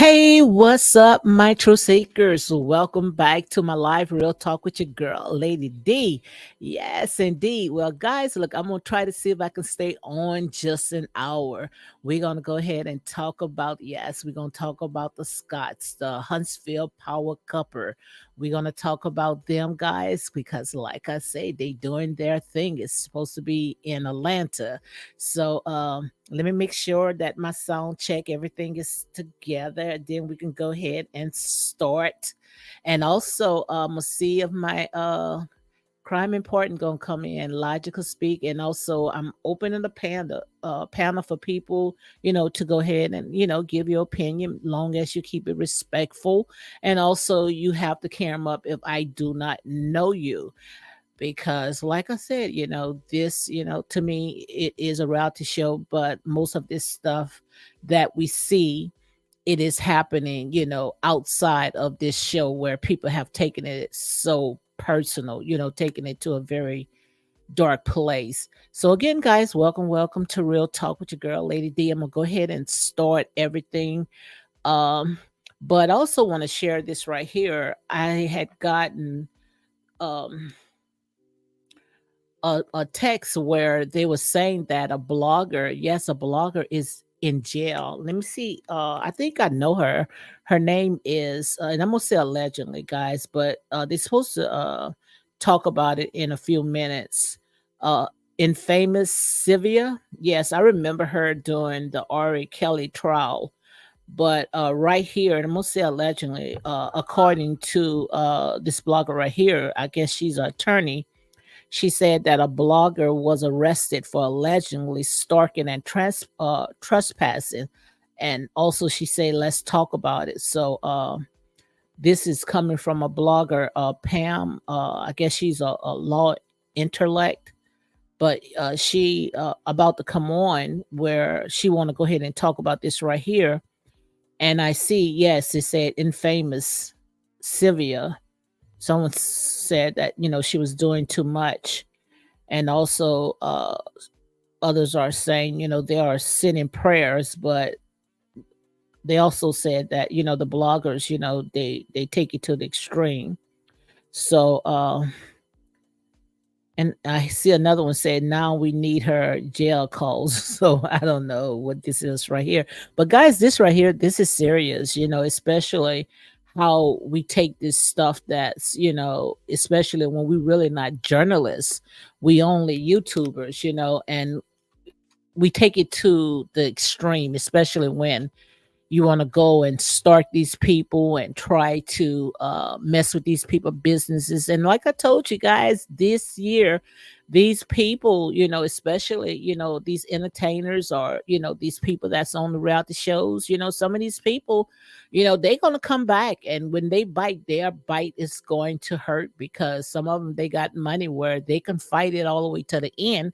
Hey, what's up, my truth seekers? Welcome back to my live real talk with your girl, Lady D. Yes, indeed. Well, guys, look, I'm gonna try to see if I can stay on just an hour. We're gonna go ahead and talk about we're gonna talk about the Scots, the Huntsville Power Cupper. We're gonna talk about them guys because, like I say, they doing their thing. It's supposed to be in Atlanta. So let me make sure that my sound check, everything is together. Then we can go ahead and start. And also, we'll see if my crime important gonna come in, logical speak, and also I'm opening the panel for people, to go ahead and give your opinion, long as you keep it respectful, and also you have to come up if I do not know you because like I said, this, to me it is a reality show, but most of this stuff that we see, it is happening, outside of this show where people have taken it so personal, taking it to a very dark place. So again, guys, welcome to Real Talk with your girl, Lady D. I'm gonna go ahead and start everything. Um, but I also want to share this right here. I had gotten um a text where they were saying that a blogger is in jail. Let me see. I think I know her. Her name is, and I'm gonna say allegedly, guys, but they're supposed to talk about it in a few minutes. Uh, Infamous Sylvia. Yes, I remember her during the Ari Kelly trial. But right here, and I'm gonna say allegedly, according to this blogger right here, I guess she's an attorney. She said that a blogger was arrested for allegedly stalking and trespassing. And also, she said, let's talk about it. So, this is coming from a blogger, Pam. I guess she's a law intellect, but she about to come on where she want to go ahead and talk about this right here. And I see, yes, it said infamous Sylvia. Someone said that, she was doing too much, and also others are saying they are sending prayers, but they also said that the bloggers, they take it to the extreme. So and I see another one said now we need her jail calls. So I don't know what this is right here, but guys, this right here, this is serious, especially how we take this stuff that's, especially when we really not journalists, we only YouTubers, and we take it to the extreme, especially when you want to go and start these people and try to mess with these people businesses. And like I told you guys, this year these people, especially these entertainers, or these people that's on the reality shows, some of these people, they're going to come back, and when they bite, their bite is going to hurt, because some of them, they got money where they can fight it all the way to the end.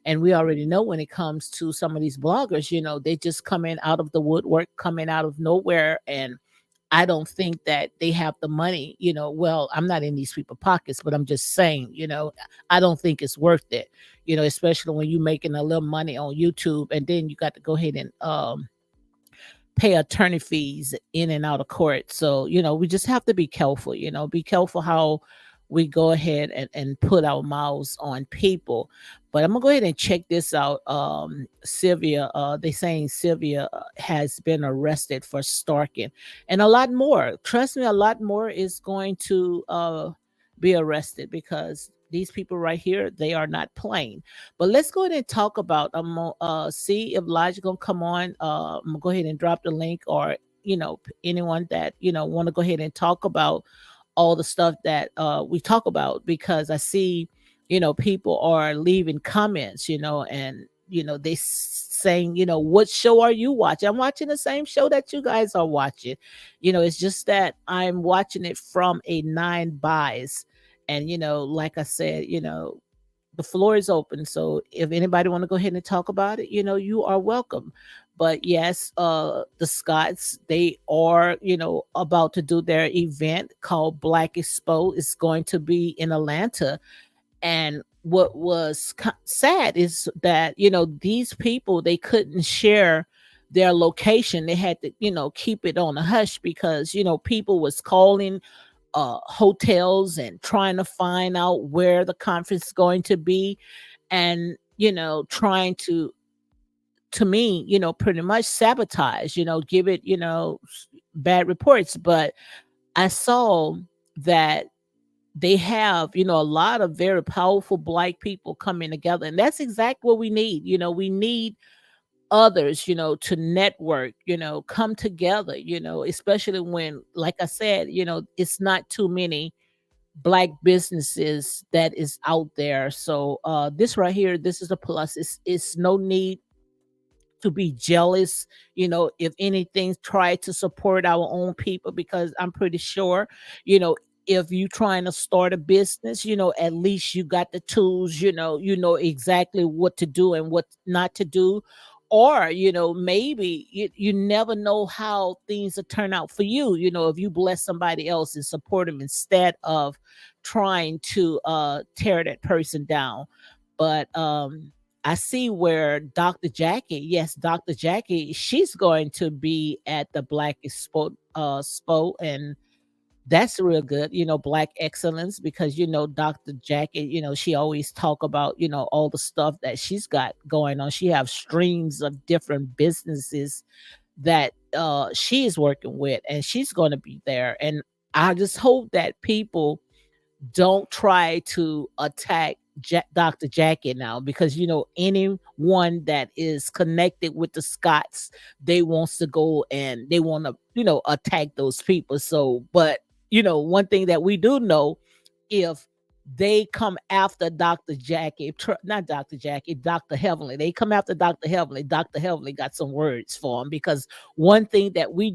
And we already know when it comes to some of these bloggers, they just come in out of the woodwork, coming out of nowhere. And I don't think that they have the money, well, I'm not in these people's pockets, but I'm just saying, I don't think it's worth it, especially when you're making a little money on YouTube, and then you got to go ahead and pay attorney fees in and out of court. So, we just have to be careful, be careful how we go ahead and put our mouths on people. But I'm gonna go ahead and check this out. Sylvia, they saying Sylvia has been arrested for stalking, and a lot more. Trust me, a lot more is going to be arrested, because these people right here, they are not playing. But let's go ahead and talk about. I'm gonna see if Elijah gonna come on. I'm gonna go ahead and drop the link, or anyone that want to go ahead and talk about all the stuff that we talk about, because I see, people are leaving comments, and they saying, what show are you watching? I'm watching the same show that you guys are watching. It's just that I'm watching it from a nine bias. And like I said, the floor is open. So if anybody want to go ahead and talk about it, you are welcome. But yes, the Scots, they are, about to do their event called Black Expo. It's going to be in Atlanta. And what was sad is that, these people, they couldn't share their location. They had to, keep it on a hush because, people was calling hotels and trying to find out where the conference is going to be, and trying to me, pretty much sabotage, give it, bad reports. But I saw that they have, a lot of very powerful black people coming together. And that's exactly what we need. We need others, to network, come together, especially when, like I said, it's not too many black businesses that is out there. So this right here, this is a plus. It's no need to be jealous, if anything, try to support our own people, because I'm pretty sure, if you trying to start a business, at least you got the tools, you know exactly what to do and what not to do. Or, maybe you never know how things will turn out for you, if you bless somebody else and support them instead of trying to tear that person down. But I see where Dr. Jackie, yes, Dr. Jackie, she's going to be at the Black Expo, and that's real good, Black excellence, because Dr. Jackie, she always talk about, all the stuff that she's got going on. She have streams of different businesses that she is working with, and she's going to be there. And I just hope that people don't try to attack Dr. Jackie now, because anyone that is connected with the Scots, they wants to go and they want to attack those people. So, but one thing that we do know, if they come after Dr. Jackie, not Dr. Jackie, Dr. Heavenly, they come after Dr. Heavenly. Dr. Heavenly got some words for him, because one thing that we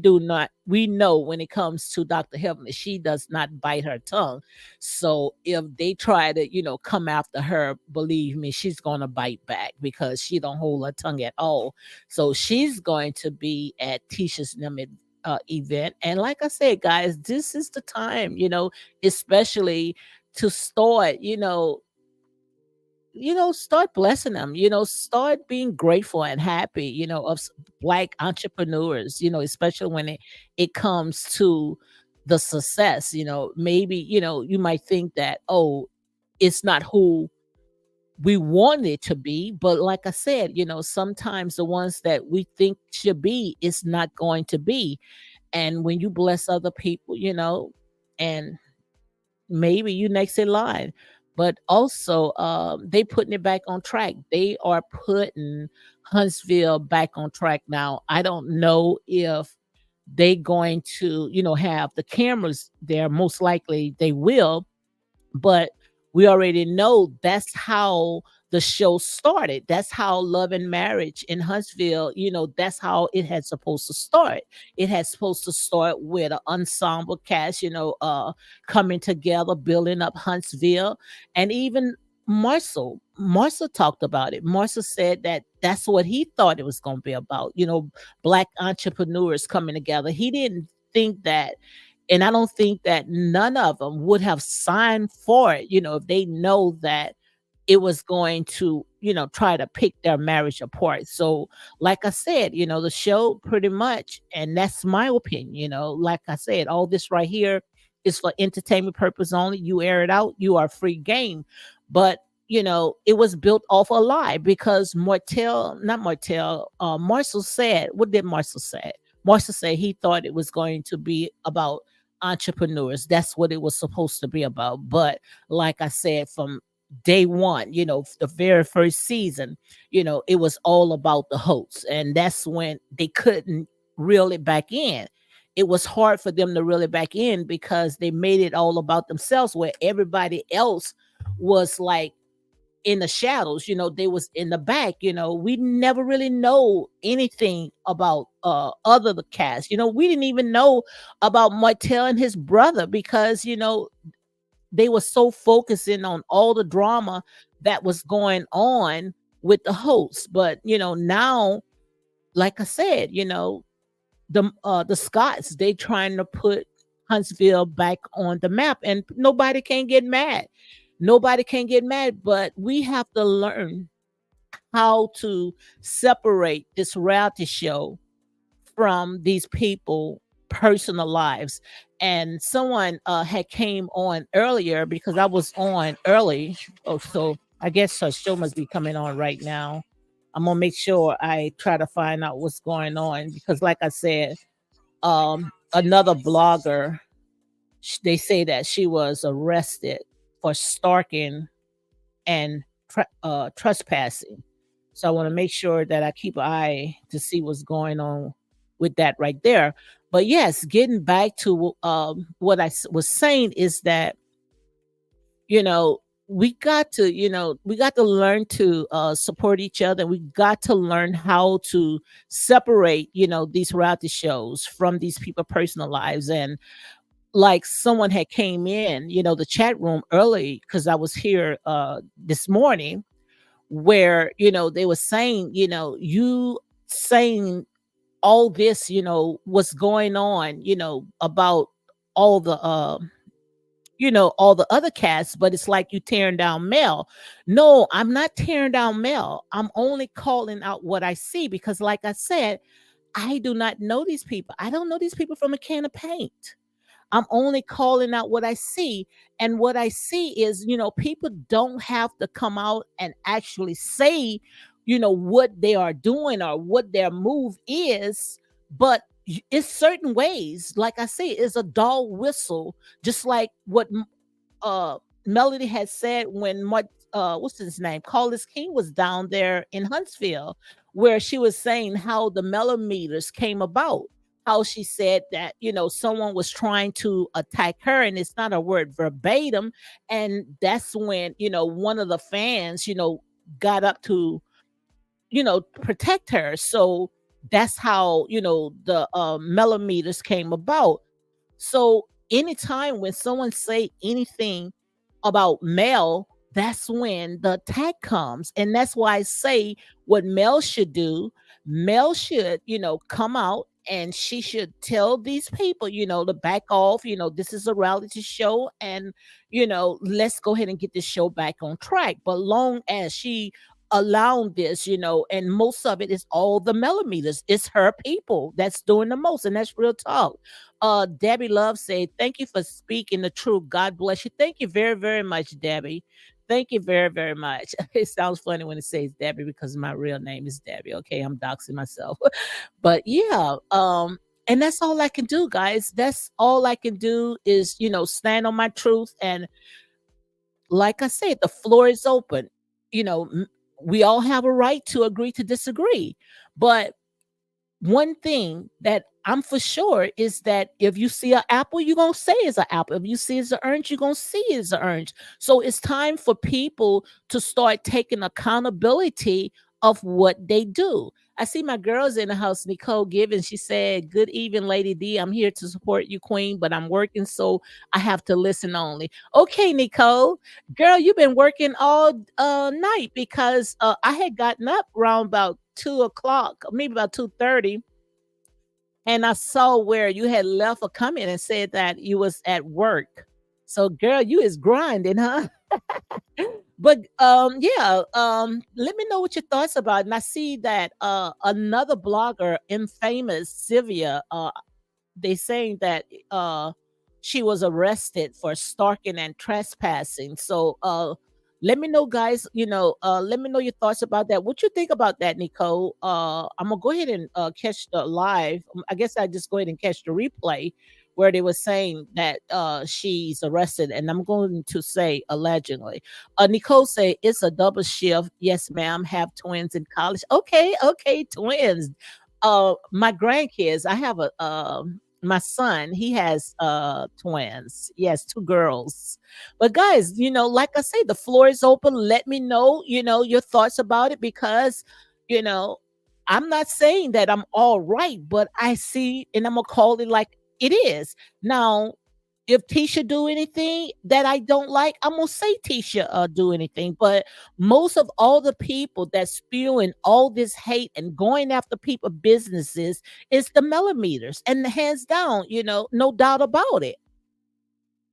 know when it comes to Dr. Heavenly, she does not bite her tongue. So if they try to, come after her, believe me, she's gonna bite back, because she don't hold her tongue at all. So she's going to be at Tisha's Limit event. And like I said, guys, this is the time, especially to start, start blessing them, start being grateful and happy, of black entrepreneurs, especially when it comes to the success. Maybe, you might think that, oh, it's not who we want it to be. But like I said, sometimes the ones that we think should be, it's not going to be. And when you bless other people, and maybe you next in line. But also, they putting it back on track. They are putting Huntsville back on track now. I don't know if they going to, have the cameras there. Most likely they will, but we already know that's how the show started. That's how Love and Marriage in Huntsville, that's how it had supposed to start. It had supposed to start with an ensemble cast, coming together, building up Huntsville. And even Marcel talked about it. Marcel said that that's what he thought it was going to be about, black entrepreneurs coming together. He didn't think that, and I don't think that none of them would have signed for it, if they know that it was going to, try to pick their marriage apart. So, like I said, the show pretty much, and that's my opinion, like I said, all this right here is for entertainment purpose only. You air it out, you are free game. But it was built off a lie, because not Martell, Marcel said, what did Marcel say? Marcel said he thought it was going to be about entrepreneurs. That's what it was supposed to be about. But like I said, from day one, the very first season, it was all about the hosts. And that's when they couldn't reel it back in. It was hard for them to reel it back in, because they made it all about themselves, where everybody else was like in the shadows, they was in the back. We never really know anything about other the cast. We didn't even know about Martell and his brother, because they were so focusing on all the drama that was going on with the hosts. But now, like I said, the Scots, they trying to put Huntsville back on the map, and nobody can get mad. Nobody can get mad, but we have to learn how to separate this reality show from these people personal lives. And someone had came on earlier because I was on early. Oh, so I guess her show must be coming on right now. I'm gonna make sure I try to find out what's going on because, like I said, another blogger, they say that she was arrested for stalking and trespassing. So I want to make sure that I keep an eye to see what's going on with that right there. But yes, getting back to what was saying is that, you know, we got to learn to support each other. We got to learn how to separate, these reality shows from these people personal lives. And like someone had came in, the chat room early because I was here this morning where, they were saying, you saying all this, what's going on, about all the all the other cats, but it's like you tearing down Mel. No, I'm not tearing down Mel. I'm only calling out what I see because, like I said, I do not know these people. I don't know these people from a can of paint. I'm only calling out what I see. And what I see is, people don't have to come out and actually say, what they are doing or what their move is, but it's certain ways. Like I say, it's a dog whistle, just like what uh Melody had said when what's his name? Carlos King was down there in Huntsville, where she was saying how the millimeters came about. How she said that, someone was trying to attack her, and it's not a word verbatim. And that's when, one of the fans, got up to, protect her. So that's how, the millimeters came about. So anytime when someone say anything about Mel, that's when the attack comes. And that's why I say what Mel should do, Mel should, come out and she should tell these people, to back off, this is a reality show and, let's go ahead and get this show back on track. But long as she allowing this, and most of it is all the millimeters. It's her people that's doing the most, and that's real talk. Debbie Love said, "Thank you for speaking the truth. God bless you." Thank you very, very much, Debbie. Thank you very, very much. It sounds funny when it says Debbie because my real name is Debbie. Okay, I'm doxing myself, but yeah, and that's all I can do, guys. That's all I can do is, stand on my truth. And like I said, the floor is open. We all have a right to agree to disagree, but one thing that I'm for sure is that if you see an apple, you're gonna say it's an apple. If you see it's an orange, you're gonna see it's an orange. So it's time for people to start taking accountability of what they do. I see my girls in the house, Nicole Gibbons. She said, "Good evening, Lady D. I'm here to support you, Queen, but I'm working, so I have to listen only." Okay, Nicole, girl, you've been working all night because I had gotten up around about 2 o'clock, maybe about 2:30, and I saw where you had left a comment and said that you was at work. So, girl, you is grinding, huh? But yeah, let me know what your thoughts about it. And I see that another blogger, infamous Sylvia, they saying that she was arrested for stalking and trespassing. So let me know, guys, let me know your thoughts about that. What you think about that, Nicole? I'm gonna go ahead and catch the live. I guess I just go ahead and catch the replay where they were saying that she's arrested, and I'm going to say allegedly. Nicole say it's a double shift. Yes, ma'am. Have twins in college. Okay, okay, twins. My grandkids, I have a my son, he has twins. Yes, two girls. But guys, like I say, the floor is open. Let me know, your thoughts about it because, you know, I'm not saying that I'm all right, but I see and I'm gonna call it like it is. Now, if Tisha do anything that I don't like, I'm gonna say Tisha do anything. But most of all the people that spewing all this hate and going after people businesses is the millimeters, and hands down, no doubt about it.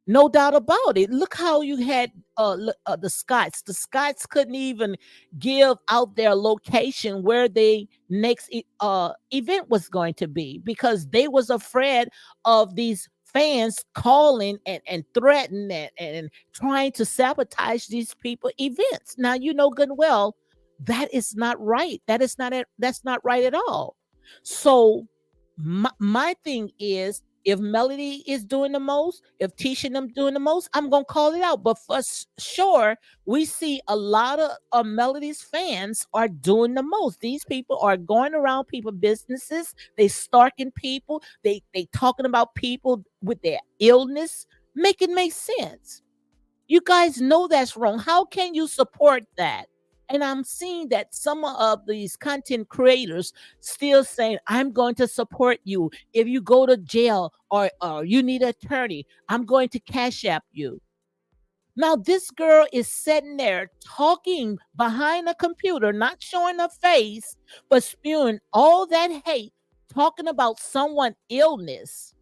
No doubt about it. Look how you had the Scots. The Scots couldn't even give out their location where they next event was going to be because they was afraid of these fans calling and threatening and trying to sabotage these people events. Now you know good and well that is not right. That's not right at all. So my thing is if Melody is doing the most, if Tisha and them doing the most, I'm gonna call it out. But for sure, we see a lot of Melody's fans are doing the most. These people are going around people businesses. They stalking people. They talking about people with their illness. Make it make sense. You guys know that's wrong. How can you support that? And I'm seeing that some of these content creators still saying, I'm going to support you. If you go to jail or you need an attorney, I'm going to cash app you. Now, this girl is sitting there talking behind a computer, not showing her face, but spewing all that hate, talking about someone's illness.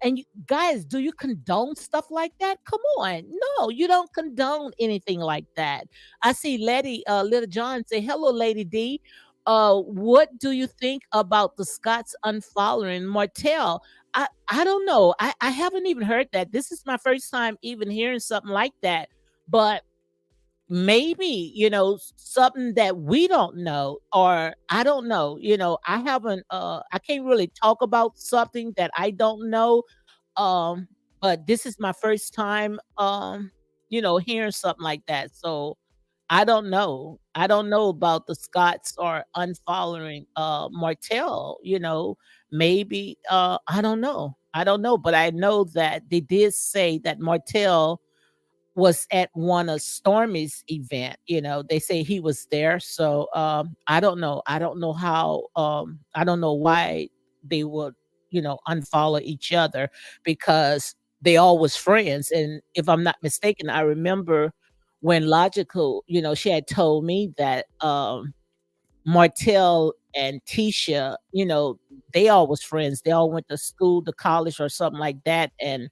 And you guys, do you condone stuff like that? Come on. No, you don't condone anything like that. I see Little John say, hello, Lady D. What do you think about the Scots unfollowing Martell? I don't know. I haven't even heard that. This is my first time even hearing something like that. But maybe, something that we don't know, or I don't know, I haven't I can't really talk about something that I don't know, um, but this is my first time, hearing something like that. So I don't know. I don't know about the Scots or unfollowing Martell, maybe I don't know. I don't know, but I know that they did say that Martell was at one of Stormy's event, they say he was there. So I don't know. I don't know how I don't know why they would, unfollow each other because they all was friends. And if I'm not mistaken, I remember when Logical, she had told me that Martell and Tisha, they all was friends. They all went to school, to college or something like that. And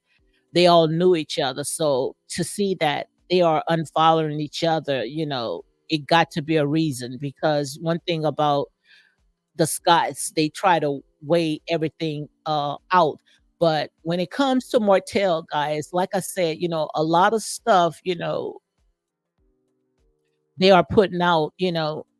they all knew each other. So to see that they are unfollowing each other, it got to be a reason because one thing about the Scots, they try to weigh everything out. But when it comes to Martell, guys, like I said, a lot of stuff, they are putting out,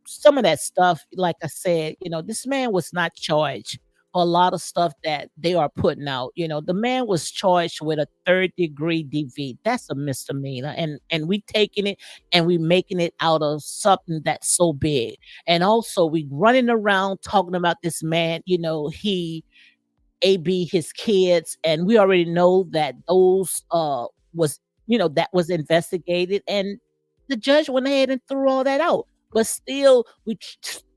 some of that stuff, like I said, this man was not charged for a lot of stuff that they are putting out. The man was charged with a third-degree DV. That's a misdemeanor. And we taking it and we making it out of something that's so big. And also we running around talking about this man, he AB his kids, and we already know that those was that was investigated, and the judge went ahead and threw all that out. But still, we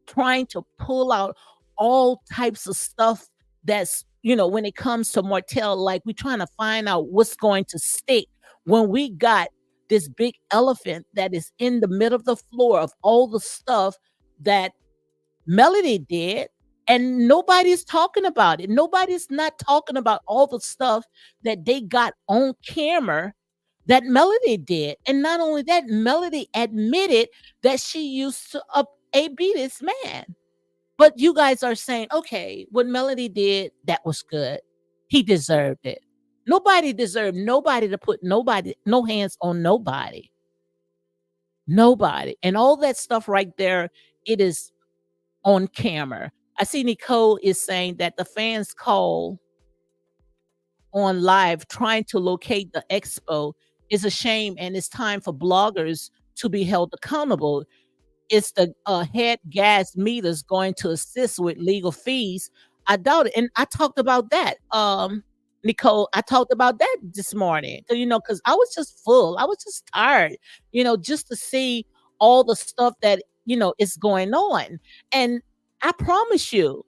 trying to pull out all types of stuff that's when it comes to Martell, like we trying to find out what's going to stick when we got this big elephant that is in the middle of the floor of all the stuff that Melody did, and nobody's talking about it. Nobody's not talking about all the stuff that they got on camera that Melody did. And not only that, Melody admitted that she used to AB this man. But you guys are saying, okay, what Melody did, that was good. He deserved it. Nobody deserved nobody to put no hands on nobody. Nobody. And all that stuff right there, it is on camera. I see Nicole is saying that the fans call on live trying to locate the expo is a shame, and it's time for bloggers to be held accountable. Is the head gas meters going to assist with legal fees? I doubt it. And I talked about that, Nicole. I talked about that this morning. Because I was just full. I was just tired, just to see all the stuff that is going on. And I promise you,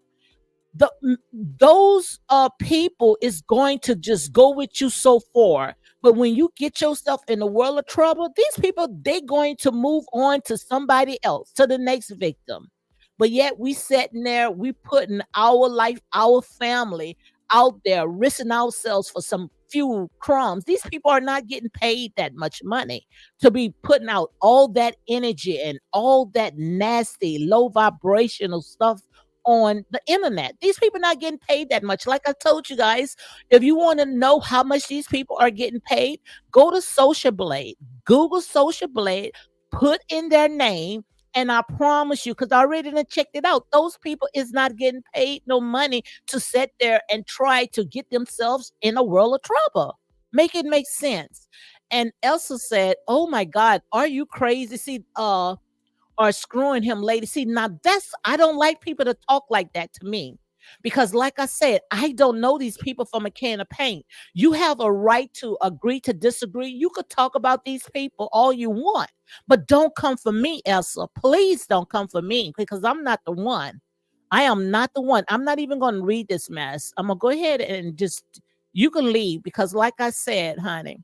those people is going to just go with you so far. But when you get yourself in a world of trouble, these people, they going to move on to somebody else, to the next victim. But yet we sitting there, we putting our life, our family, out there risking ourselves for some few crumbs. These people are not getting paid that much money to be putting out all that energy and all that nasty, low vibrational stuff on the internet. These people not getting paid that much. Like I told you guys, if you want to know how much these people are getting paid, go to Social Blade, Google Social Blade, put in their name, and I promise you, because I already done checked it out, those people is not getting paid no money to sit there and try to get themselves in a world of trouble. Make it make sense. And Elsa said, "Oh my God, are you crazy?" See, or screwing him lady. See, now that's I don't like people to talk like that to me. Because, like I said, I don't know these people from a can of paint. You have a right to agree to disagree. You could talk about these people all you want, but don't come for me, Elsa. Please don't come for me because I'm not the one. I am not the one. I'm not even going to read this mess. I'm going to go ahead and just, you can leave because, like I said, honey,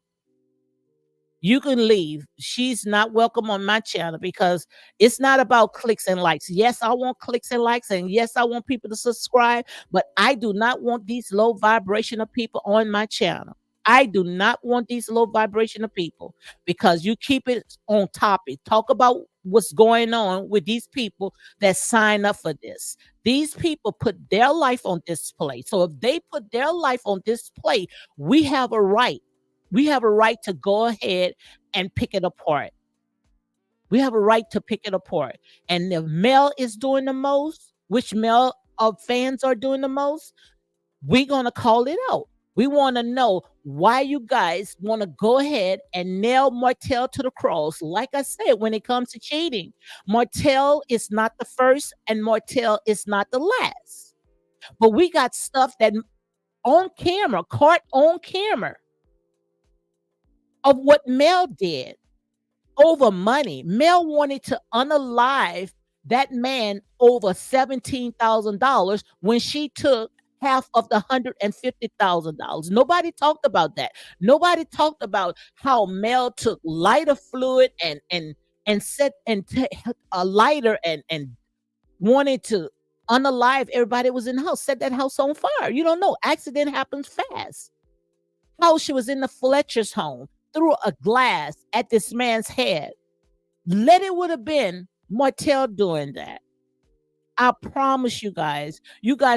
you can leave. She's not welcome on my channel because it's not about clicks and likes. Yes, I want clicks and likes, and yes, I want people to subscribe, but I do not want these low vibrational people on my channel. I do not want these low vibrational people because you keep it on topic. Talk about what's going on with these people that sign up for this. These people put their life on display. So if they put their life on display, we have a right. We have a right to go ahead and pick it apart. We have a right to pick it apart. And if Mel is doing the most, which Mel of fans are doing the most, we're going to call it out. We want to know why you guys want to go ahead and nail Martell to the cross. Like I said, when it comes to cheating, Martell is not the first and Martell is not the last. But we got stuff that on camera, caught on camera, of what Mel did over money. Mel wanted to unalive that man over $17,000 when she took half of the $150,000. Nobody talked about that. Nobody talked about how Mel took lighter fluid and set and a lighter and wanted to unalive everybody that was in the house, set that house on fire. You don't know. Accident happens fast. How she was in the Fletcher's home, threw a glass at this man's head. Let it would have been Martell doing that. I promise you guys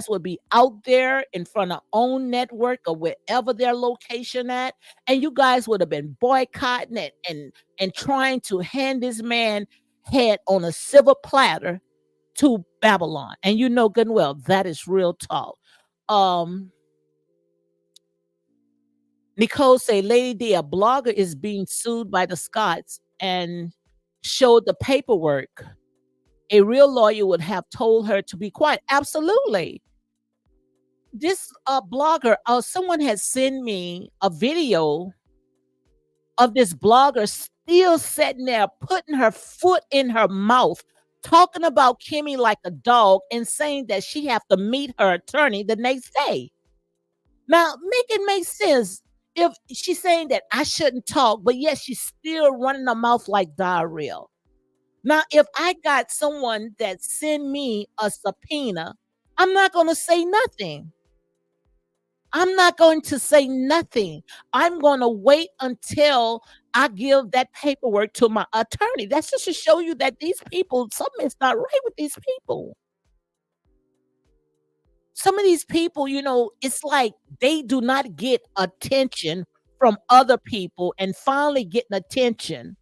would be out there in front of own network or wherever their location at, and you guys would have been boycotting it and trying to hand this man head on a silver platter to Babylon. And you know good and well that is real talk. Nicole say, Lady D, a blogger is being sued by the Scots and showed the paperwork. A real lawyer would have told her to be quiet. Absolutely. This blogger, someone has sent me a video of this blogger still sitting there, putting her foot in her mouth, talking about Kimmy like a dog and saying that she have to meet her attorney the next day. Now, make it make sense. If she's saying that I shouldn't talk, but yet she's still running her mouth like diarrhea. Now, if I got someone that send me a subpoena, I'm not going to say nothing. I'm not going to say nothing. I'm going to wait until I give that paperwork to my attorney. That's just to show you that these people, something is not right with these people. Some of these people, it's like they do not get attention from other people and finally getting attention.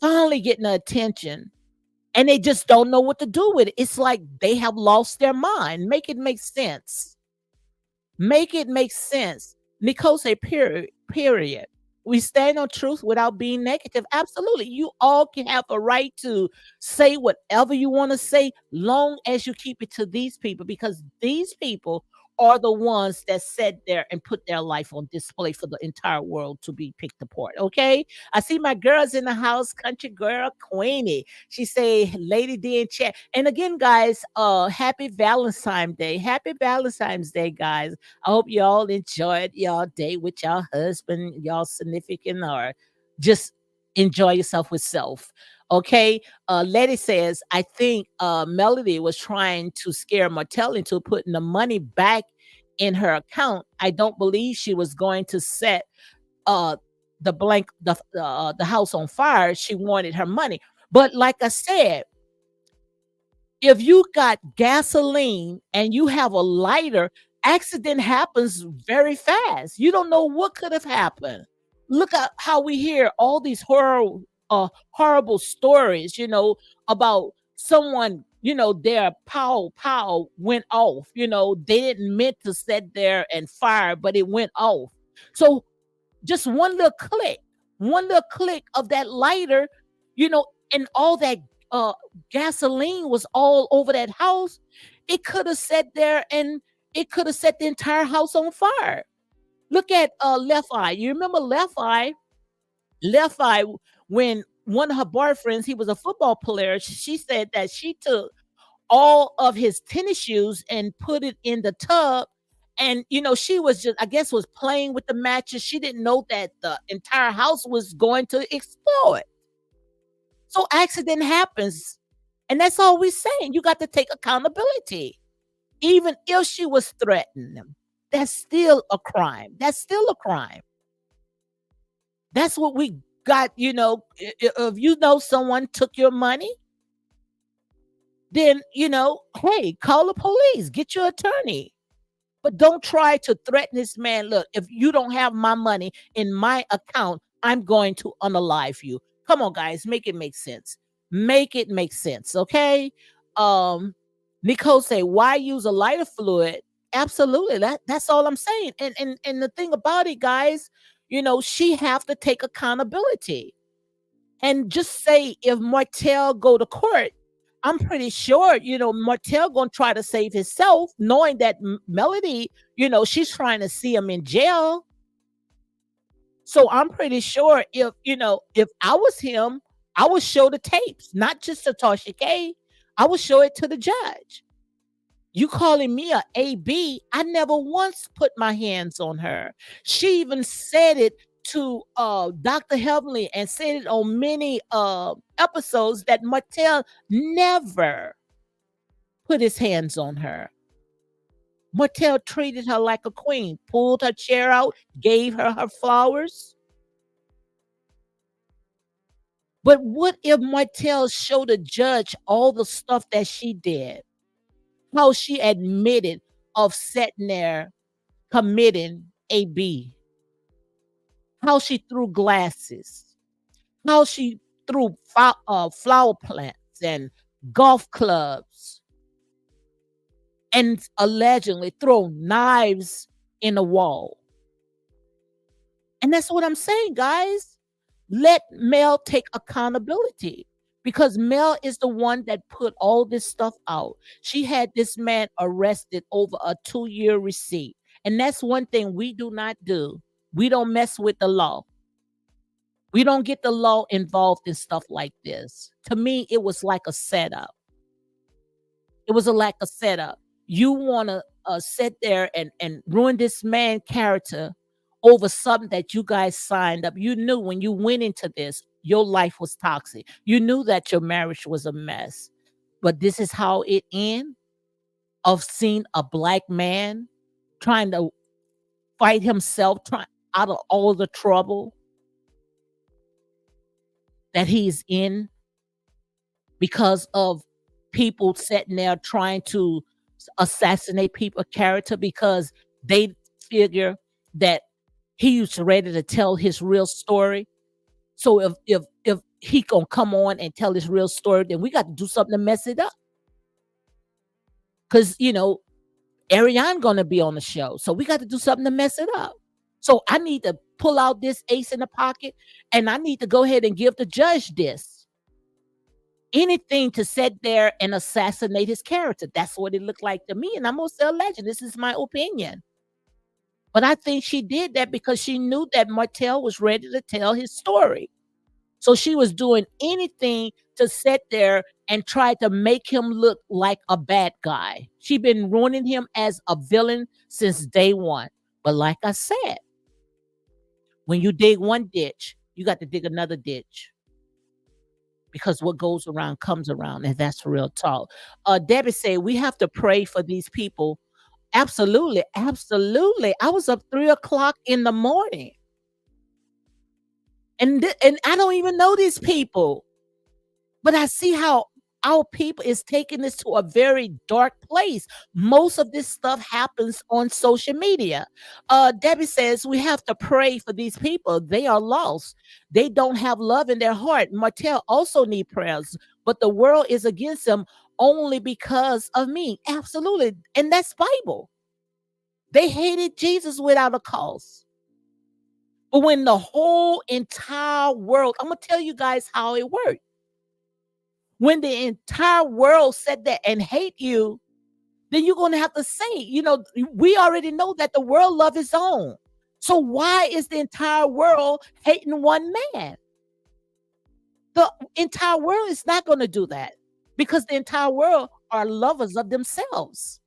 And they just don't know what to do with it. It's like they have lost their mind. Make it make sense. Make it make sense. Nicole say, period. We stand on truth without being negative. Absolutely. You all can have a right to say whatever you want to say, long as you keep it to these people, because these people are the ones that sat there and put their life on display for the entire world to be picked apart. Okay. I see my girls in the house, country girl, Queenie. She say, Lady D in chat. And again, guys, happy Valentine's Day. Happy Valentine's Day, guys. I hope y'all enjoyed y'all day with y'all husband, y'all significant, or just enjoy yourself with self. Okay. Letty says, I think Melody was trying to scare Martell into putting the money back in her account. I don't believe she was going to set uh the house on fire. She wanted her money. But like I said, if you got gasoline and you have a lighter, accident happens very fast. You don't know what could have happened. Look at how we hear all these horrible stories, about someone, their pow went off. They didn't meant to sit there and fire, but it went off. So just one little click of that lighter, and all that uh gasoline was all over that house. It could have sat there and it could have set the entire house on fire. Look at Left Eye. You remember Left Eye? Left Eye, when one of her boyfriends, he was a football player, she said that she took all of his tennis shoes and put it in the tub. And she was just, I guess, was playing with the matches. She didn't know that the entire house was going to explode. So accident happens. And that's all we're saying. You got to take accountability. Even if she was threatening them, that's still a crime. That's still a crime. That's what we got. If someone took your money, then, hey, call the police, get your attorney. But don't try to threaten this man. Look, if you don't have my money in my account, I'm going to unalive you. Come on, guys, make it make sense. Make it make sense, okay? Um, Nicole say, why use a lighter fluid? Absolutely. That's all I'm saying. And the thing about it, guys, she have to take accountability. And just say if Martell go to court, I'm pretty sure, Martell gonna try to save himself, knowing that Melody, she's trying to see him in jail. So I'm pretty sure if I was him, I would show the tapes, not just to Tasha K. I would show it to the judge. You calling me a AB? I never once put my hands on her. She even said it to Dr. Heavenly and said it on many episodes that Martell never put his hands on her. Martell treated her like a queen, pulled her chair out, gave her her flowers. But what if Martell showed the judge all the stuff that she did? How she admitted of sitting there committing AB, how she threw glasses, how she threw flower plants and golf clubs, and allegedly throw knives in the wall. And that's what I'm saying, guys. Let Mel take accountability, because Mel is the one that put all this stuff out. She had this man arrested over a 2-year receipt. And that's one thing we do not do. We don't mess with the law. We don't get the law involved in stuff like this. To me, it was like a setup. It was a lack of setup. You want to sit there and ruin this man's character over something that you guys signed up. You knew when you went into this, your life was toxic. You knew that your marriage was a mess. But this is how it ends, of seeing a black man trying to fight himself, trying out of all the trouble that he's in because of people sitting there trying to assassinate people character, because they figure that he's ready to tell his real story. So if he gonna come on and tell his real story, then we got to do something to mess it up. Because Ariane gonna be on the show, so we got to do something to mess it up. So I need to pull out this ace in the pocket, and I need to go ahead and give the judge this. Anything to sit there and assassinate his character. That's what it looked like to me. And I'm gonna say a legend. This is my opinion. But I think she did that because she knew that Martell was ready to tell his story. So she was doing anything to sit there and try to make him look like a bad guy. She been ruining him as a villain since day one. But like I said, when you dig one ditch, you got to dig another ditch. because what goes around comes around, and that's real talk. Debbie said, "We have to pray for these people." Absolutely, absolutely. I was up 3 o'clock in the morning, and I don't even know these people. But I see how our people is taking this to a very dark place. Most of this stuff happens on social media. Debbie says we have to pray for these people. They are lost. They don't have love in their heart. Martell also need prayers, but the world is against them only because of me. Absolutely. And that's Bible. They hated Jesus without a cause. But when the whole entire world, I'm going to tell you guys how it worked. When the entire world said that and hate you, then you're going to have to say, we already know that the world love its own. So why is the entire world hating one man? The entire world is not going to do that because the entire world are lovers of themselves.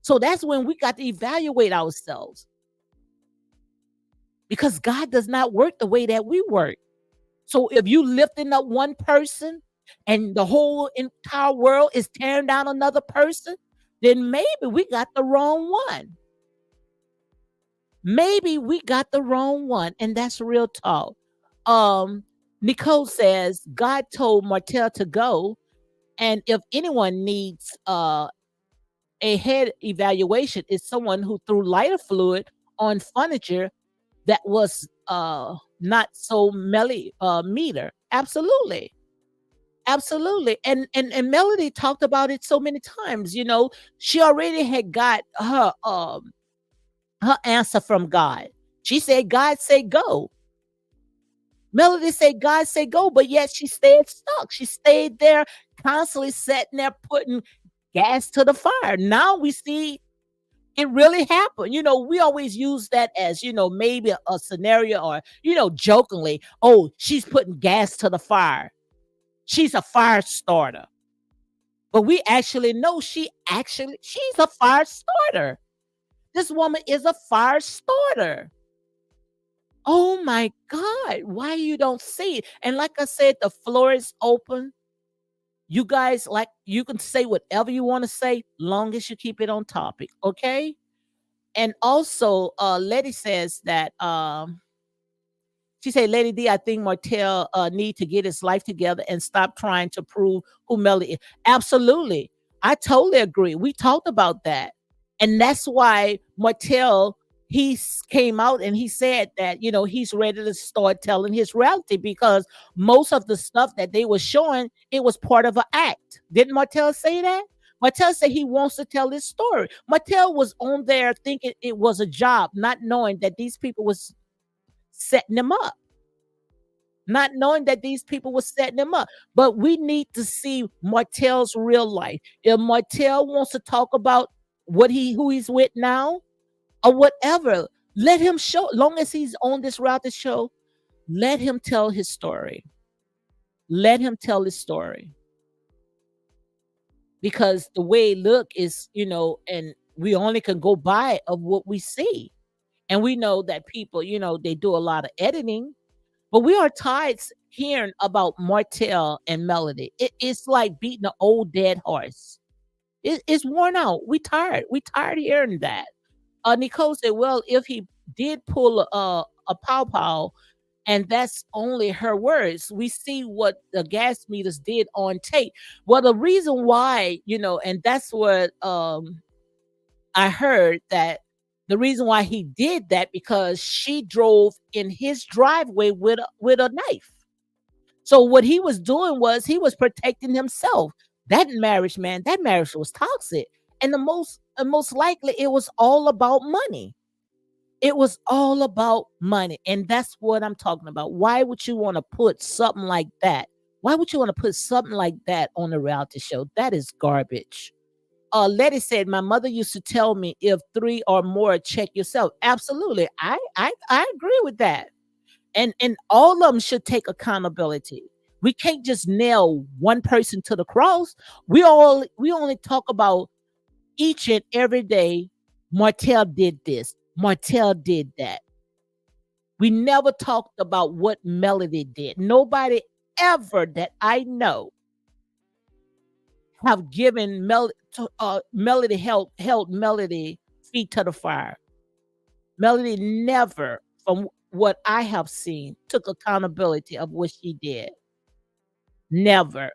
So that's when we got to evaluate ourselves, because God does not work the way that we work. So if you lifting up one person and the whole entire world is tearing down another person, then maybe we got the wrong one. Maybe we got the wrong one, and that's real talk. Nicole says God told Martell to go, and if anyone needs a head evaluation, it's someone who threw lighter fluid on furniture that was not so meter. Absolutely. Absolutely. And Melody talked about it so many times. She already had got her answer from God. She said, God said go. Melody said, God said go, but yet she stayed stuck. She stayed there, constantly sitting there putting gas to the fire. Now we see it really happened. We always use that as, maybe a scenario, or, jokingly, oh, she's putting gas to the fire. She's a fire starter. But we actually know she's a fire starter. This woman is a fire starter. Oh my God, why you don't see it? And like I said, the floor is open. You guys, like, you can say whatever you want to say, long as you keep it on topic, okay? And also, Letty says that she said, Lady D, I think Martell need to get his life together and stop trying to prove who Melly is. Absolutely. I totally agree. We talked about that. And that's why Martell, came out and he said that, he's ready to start telling his reality, because most of the stuff that they were showing, it was part of an act. Didn't Martell say that? Martell said he wants to tell his story. Martell was on there thinking it was a job, not knowing that these people was setting them up. Not knowing that these people were setting them up. But we need to see Martell's real life. If Martell wants to talk about who he's with now, or whatever, let him show. Long as he's on this route to show, let him tell his story. Let him tell his story. Because the way it look is, and we only can go by of what we see. And we know that people, they do a lot of editing, but we are tired hearing about Martell and Melody. It's like beating an old dead horse. It's worn out. We tired. We tired hearing that. Nicole said, well, if he did pull a pow, and that's only her words, we see what the gas meters did on tape. Well, the reason why, and that's what I heard, that the reason why he did that, because she drove in his driveway with a knife. So what he was doing was he was protecting himself. That marriage was toxic. And the most likely it was all about money. It was all about money. And that's what I'm talking about. Why would you want to put something like that? Why would you want to put something like that on a reality show? That is garbage. Letty said, my mother used to tell me, if 3 or more, check yourself. Absolutely. I agree with that. And all of them should take accountability. We can't just nail one person to the cross. We only talk about each and every day. Martell did this. Martell did that. We never talked about what Melody did. Nobody ever that I know have given Melody held Melody feet to the fire. Melody never, from what I have seen, took accountability of what she did. Never.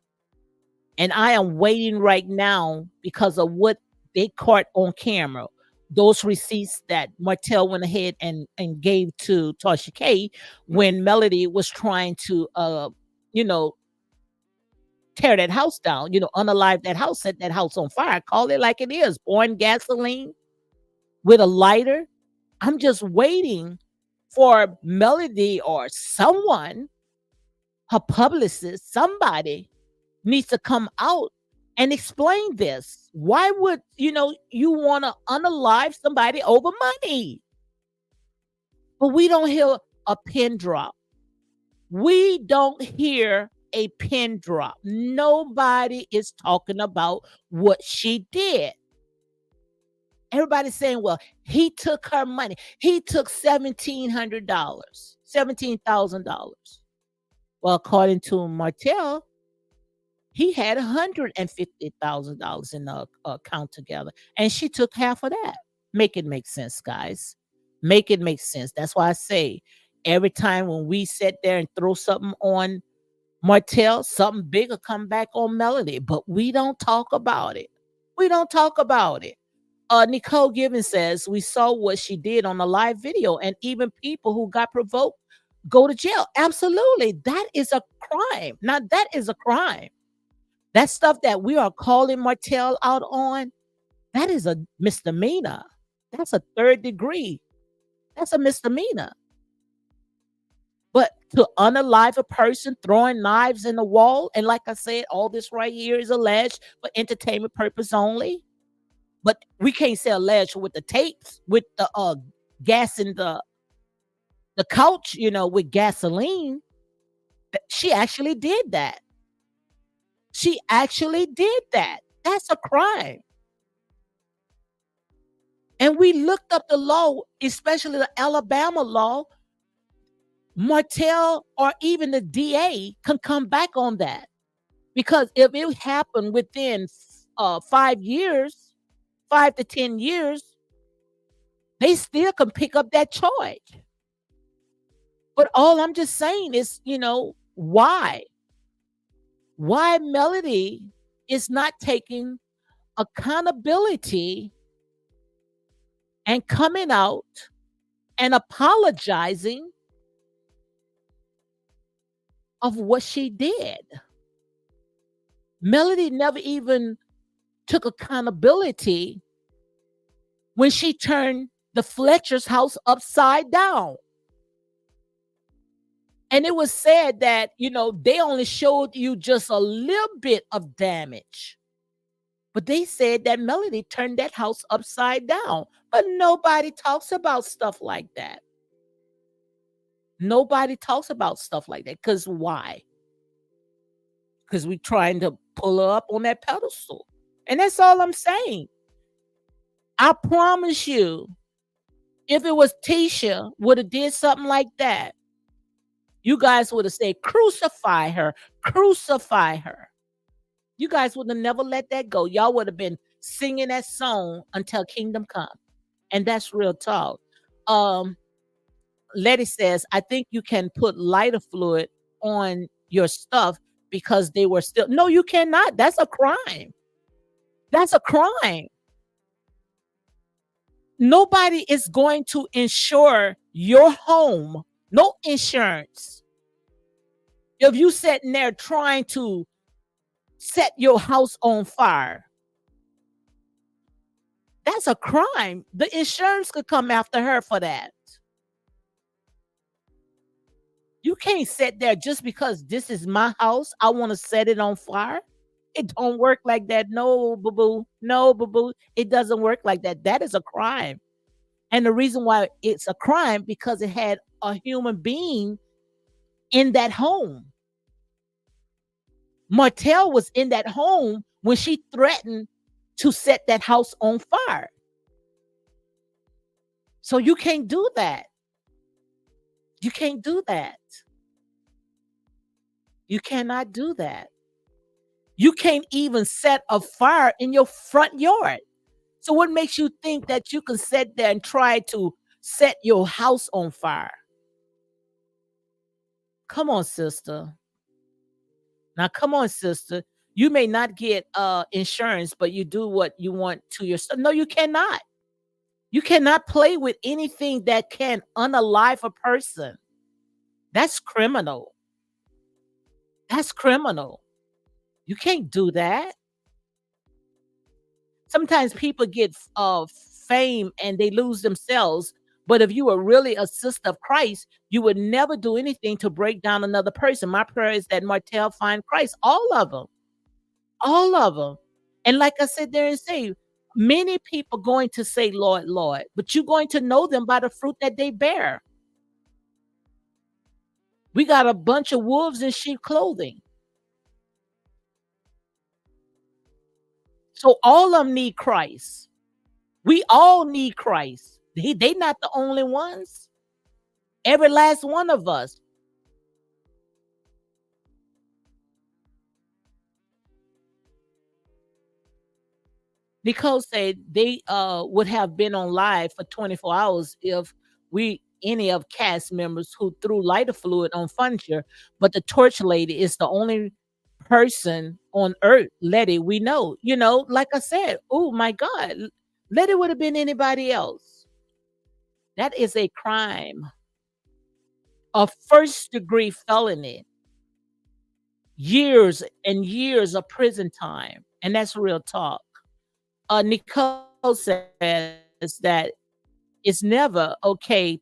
And I am waiting right now because of what they caught on camera. Those receipts that Martell went ahead and gave to Tasha K when Melody was trying to you know, tear that house down, unalive that house, set that house on fire, call it like it is, pouring gasoline with a lighter. I'm just waiting for Melody or someone, her publicist, somebody needs to come out and explain this. Why would you want to unalive somebody over money? But we don't hear a pin drop. We don't hear a pin drop. Nobody is talking about what she did. Everybody's saying, well, he took her money. He took $1,700, $17,000. Well, according to Martell, he had $150,000 in the account together, and she took half of that. Make it make sense, guys. Make it make sense. That's why I say every time when we sit there and throw something on Martell, something bigger come back on Melody, but we don't talk about it. We don't talk about it. Nicole Gibbons says we saw what she did on a live video, and even people who got provoked go to jail. Absolutely, that is a crime. Now that is a crime. That stuff that we are calling Martell out on, that is a misdemeanor. That's a third degree. That's a misdemeanor. But to unalive a person, throwing knives in the wall, and like I said, all this right here is alleged for entertainment purpose only. But we can't say alleged with the tapes, with the gas in the couch, with gasoline. She actually did that. She actually did that. That's a crime. And we looked up the law, especially the Alabama law. Martell or even the DA can come back on that. Because if it happened within 5 years, 5 to 10 years, they still can pick up that charge. But all I'm just saying is, why? Why Melody is not taking accountability and coming out and apologizing of what she did. Melody never even took accountability when she turned the Fletcher's house upside down. And it was said that, they only showed you just a little bit of damage. But they said that Melody turned that house upside down. But nobody talks about stuff like that. Nobody talks about stuff like that. Because why? Because we're trying to pull her up on that pedestal. And that's all I'm saying. I promise you, if it was Tisha would have did something like that, you guys would have said, crucify her, crucify her. You guys would have never let that go. Y'all would have been singing that song until kingdom come. And that's real talk. Letty says, I think you can put lighter fluid on your stuff because they were still. No, you cannot. That's a crime. That's a crime. Nobody is going to insure your home. No insurance. If you sitting there trying to set your house on fire, that's a crime. The insurance could come after her for that. You can't sit there just because this is my house. I want to set it on fire. It don't work like that. No, boo-boo. No, boo-boo. It doesn't work like that. That is a crime. And the reason why it's a crime because it had a human being in that home. Martell was in that home when she threatened to set that house on fire. So you can't do that. You can't do that. You cannot do that. You can't even set a fire in your front yard. So what makes you think that you can sit there and try to set your house on fire? Come on, sister. Now come on, sister. You may not get insurance, but you do what you want to yourself. No, you cannot. You cannot play with anything that can unalive a person. That's criminal. That's criminal. You can't do that. Sometimes people get fame and they lose themselves. But if you were really a sister of Christ, you would never do anything to break down another person. My prayer is that Martell find Christ, all of them. And like I said there and say, many people going to say, Lord, Lord, but you're going to know them by the fruit that they bear. We got a bunch of wolves in sheep clothing. So all of them need Christ. We all need Christ. They not the only ones. Every last one of us. Nicole said they would have been on live for 24 hours if we any of cast members who threw lighter fluid on furniture, but the torch lady is the only person on earth, Letty, we know. You know, like I said, oh my God, Letty would have been anybody else. That is a crime, a first degree felony, years and years of prison time. And that's real talk. Nicole says that it's never okay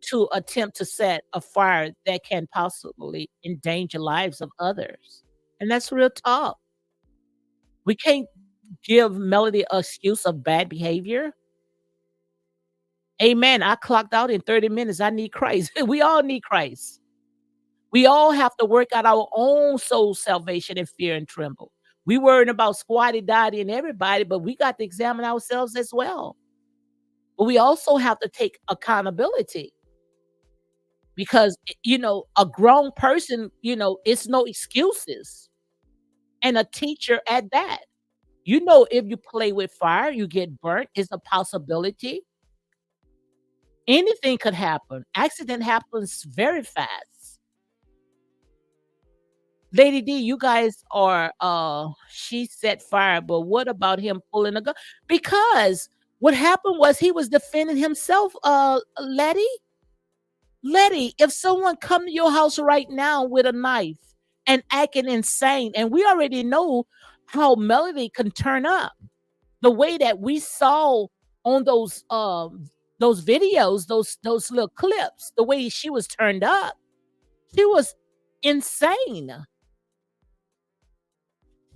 to attempt to set a fire that can possibly endanger lives of others. And that's real talk. We can't give Melody an excuse of bad behavior. Amen. I clocked out in 30 minutes. I need Christ. We all need Christ. We all have to work out our own soul salvation in fear and tremble. We worrying about squatty dotty and everybody, but we got to examine ourselves as well. But we also have to take accountability because, a grown person, it's no excuses. And a teacher at that. If you play with fire, you get burnt. It's a possibility. Anything could happen. Accident happens very fast. Lady D, you guys are she set fire, but what about him pulling a gun? Because what happened was he was defending himself, Letty. Letty, if someone come to your house right now with a knife and acting insane, and we already know how Melody can turn up. The way that we saw on those videos, those little clips, the way she was turned up, she was insane.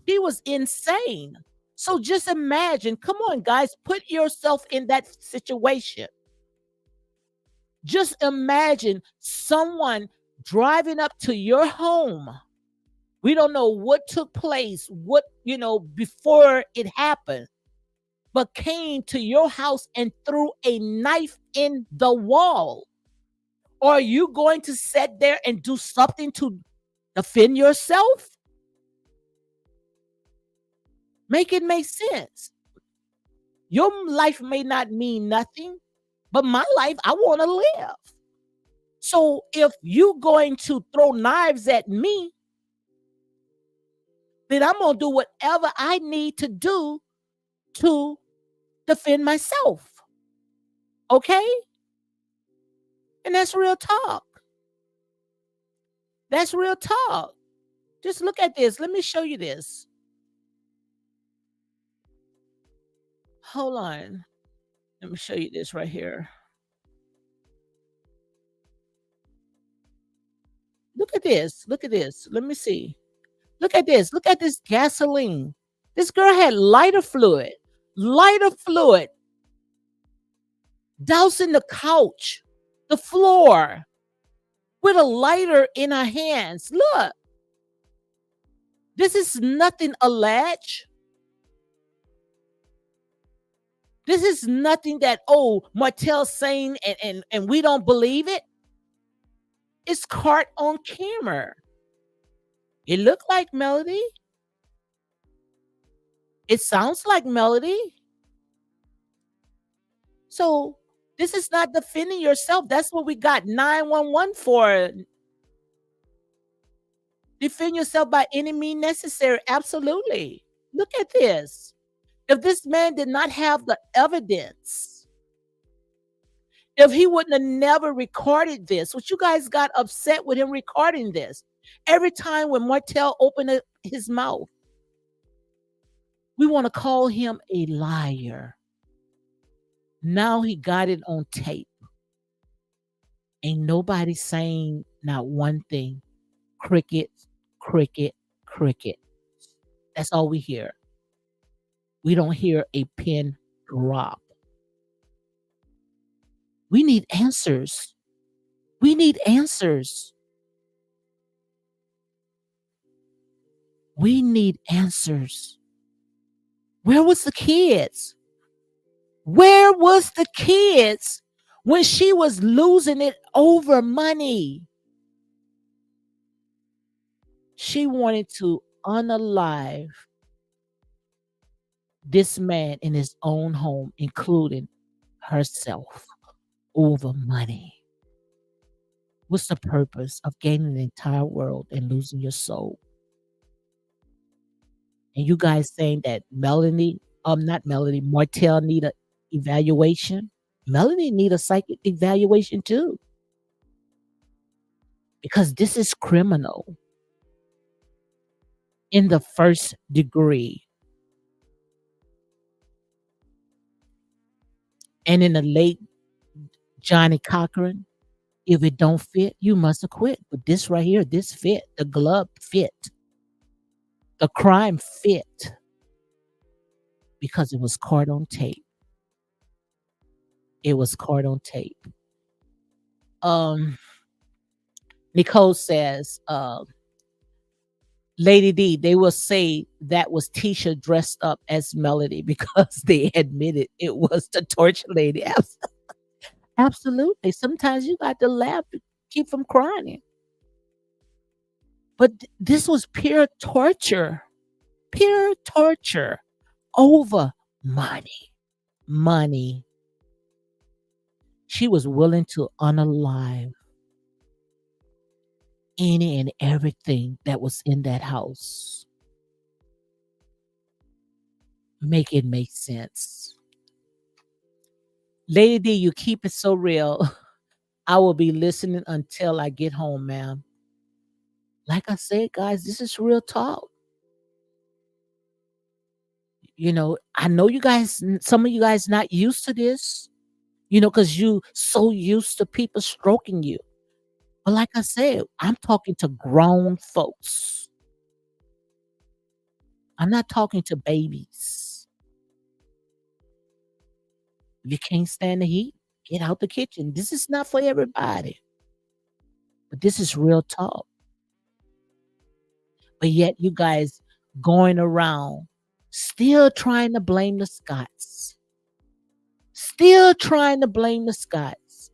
She was insane. So just imagine, come on, guys, put yourself in that situation. Just imagine someone driving up to your home. We don't know what took place, before it happened, but came to your house and threw a knife in the wall. Are you going to sit there and do something to defend yourself? Make it make sense. Your life may not mean nothing, but my life, I want to live. So if you're going to throw knives at me, then I'm going to do whatever I need to do to defend myself. Okay? And that's real talk. That's real talk. Just look at this. Let me show you this. Hold on. Let me show you this right here. Look at this. Look at this. Let me see. Look at this. Look at this gasoline. This girl had lighter fluid. Lighter fluid. Dousing the couch, the floor, with a lighter in her hands. Look. This is nothing alleged. This is nothing that, Martell's saying and we don't believe it. It's caught on camera. It looked like Melody. It sounds like Melody. So this is not defending yourself. That's what we got 911 for. Defend yourself by any means necessary. Absolutely. Look at this. If this man did not have the evidence, if he wouldn't have never recorded this, what you guys got upset with him recording this. Every time when Martell opened his mouth, we want to call him a liar. Now he got it on tape. Ain't nobody saying not one thing. Cricket, cricket, cricket. That's all we hear. We don't hear a pin drop. We need answers. We need answers. We need answers. Where was the kids? Where was the kids when she was losing it over money? She wanted to unalive this man in his own home, including herself, over money. What's the purpose of gaining the entire world and losing your soul? And you guys saying that not Melanie, Martell need a evaluation. Melanie need a psychic evaluation too. Because this is criminal in the first degree. And in the late Johnny Cochran, if it don't fit, you must have quit. But this right here, this fit. The glove fit. The crime fit. Because it was caught on tape. It was caught on tape. Nicole says, Lady D, they will say that was Tisha dressed up as Melody because they admitted it was the torture lady. Absolutely. Sometimes you got to laugh to keep from crying. But this was pure torture. Pure torture over money. Money. She was willing to unalive any and everything that was in that house. Make it make sense. Lady D, you keep it so real. I will be listening until I get home, ma'am. Like I said, guys, this is real talk. I know you guys, some of you guys not used to this, because you so used to people stroking you. But like I said, I'm talking to grown folks. I'm not talking to babies. If you can't stand the heat, get out the kitchen. This is not for everybody. But this is real talk. But yet you guys going around still trying to blame the Scots. Still trying to blame the Scots.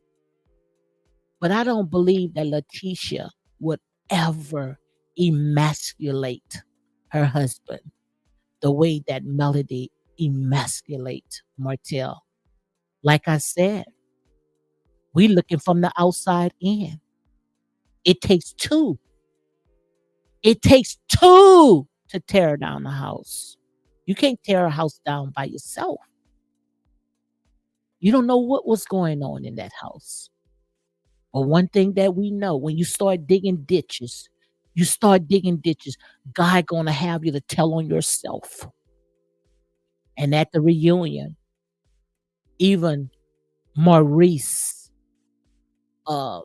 But I don't believe that Letitia would ever emasculate her husband the way that Melody emasculate Martell. Like I said, we looking from the outside in. It takes two. It takes two to tear down a house. You can't tear a house down by yourself. You don't know what was going on in that house. But one thing that we know, when you start digging ditches, God gonna have you to tell on yourself. And at the reunion, even Maurice, I